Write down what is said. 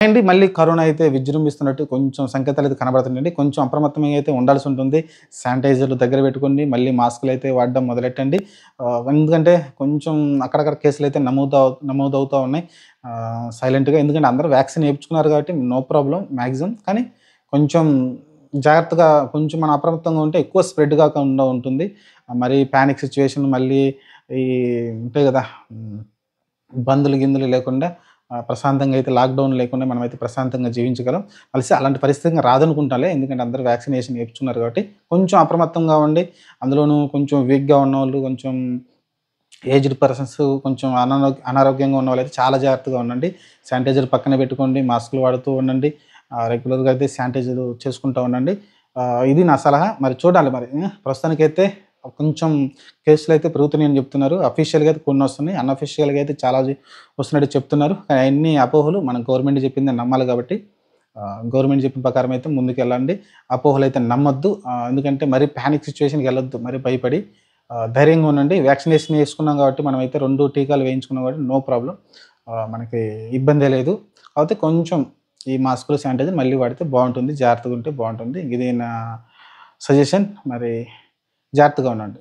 అండి మళ్ళీ కరోనా అయితే విజృంభిస్తున్నట్టు కొంచెం సంకేతాలైతే కనబడుతున్నాయండి. కొంచెం అప్రమత్తంగా అయితే ఉండాల్సి ఉంటుంది. శానిటైజర్‌లు దగ్గర పెట్టుకోండి. మళ్ళీ మాస్కులైతే వాడడం మొదలెట్టండి. ఎందుకంటే కొంచెం అక్కడక్కడ కేసులైతే నమోదవుతా ఉన్నాయి. సైలెంట్‌గా ఎందుకంటే అందరూ వ్యాక్సిన్ ఏపించుకున్నారు కాబట్టి నో ప్రాబ్లమ్ మాక్సిమం. కానీ కొంచెం జాగ్రత్తగా కొంచెం మనం అప్రమత్తంగా ఉంటే ఎక్కువ స్ప్రెడ్ కాకుండా ఉంటుంది. మరి పానిక్ సిట్యుయేషన్ మళ్ళీ ఈ ఉంటాయి గదా! హ్మ్. గిందులు లేకుండా ప్రశాంతంగా అయితే లాక్‌డౌన్ లేకుండా మనమైతే ప్రశాంతంగా జీవించగలం. అలాంటి పరిస్థితి ఇంక రాదనుకుంటాలే. ఎందుకంటే అందరూ వ్యాక్సినేషన్ ఏపించుకున్నారు కాబట్టి. కొంచెం అప్రమత్తంగా ఉండి, అందులోనూ కొంచెం వీక్‌గా ఉన్నోళ్ళు, కొంచెం ఏజ్డ్ పర్సన్స్, కొంచెం అనారోగ్యంగా ఉన్నవాళ్ళైతే చాలా జాగ్రత్తగా ఉండండి. శానిటైజర్ పక్కనే పెట్టుకోండి. మాస్కులు వాడుతూ ఉండండి. రెగ్యులర్‌గా అయితే శానిటైజర్ చేసుకుంటా ఉండండి. ఇది నా సలహా. మరి చూడాలి మరి. ప్రస్తుతానికైతే కొంచెం కేసులైతే పెరుగుతున్నాయని చెప్తున్నారు. అఫీషియల్‌గా అయితే కొన్నొస్తున్నాయి. అన్‌అఫీషియల్‌గా అయితే చాలా వస్తున్నట్టు చెప్తున్నారు. కానీ అయన్నీ అపోహలు. మనం గవర్నమెంట్ చెప్పిందే నమ్మాలి కాబట్టి గవర్నమెంట్ చెప్పిన ప్రకారం అయితే ముందుకెళ్ళండి. అపోహలైతే నమ్మొద్దు. ఎందుకంటే మరీ పానిక్ సిట్యుయేషన్‌కెళ్ళొద్దు మరి భయపడి. ధైర్యంగా ఉండండి. వ్యాక్సినేషన్ ఏసుకున్నాం కాబట్టి మనమైతే 2 టీకాలు వేయించుకున్నాం కాబట్టి నో ప్రాబ్లమ్. మనకి ఇబ్బందే లేదు. కాపోతే కొంచెం ఈ మాస్కులు, శానిటైజర్ మళ్ళీ వాడితే బావుంటుంది. జాగ్రత్తగుంటే బావుంటుంది. ఇది నా సజెషన్. మరి జాగ్రత్తగా ఉండండి.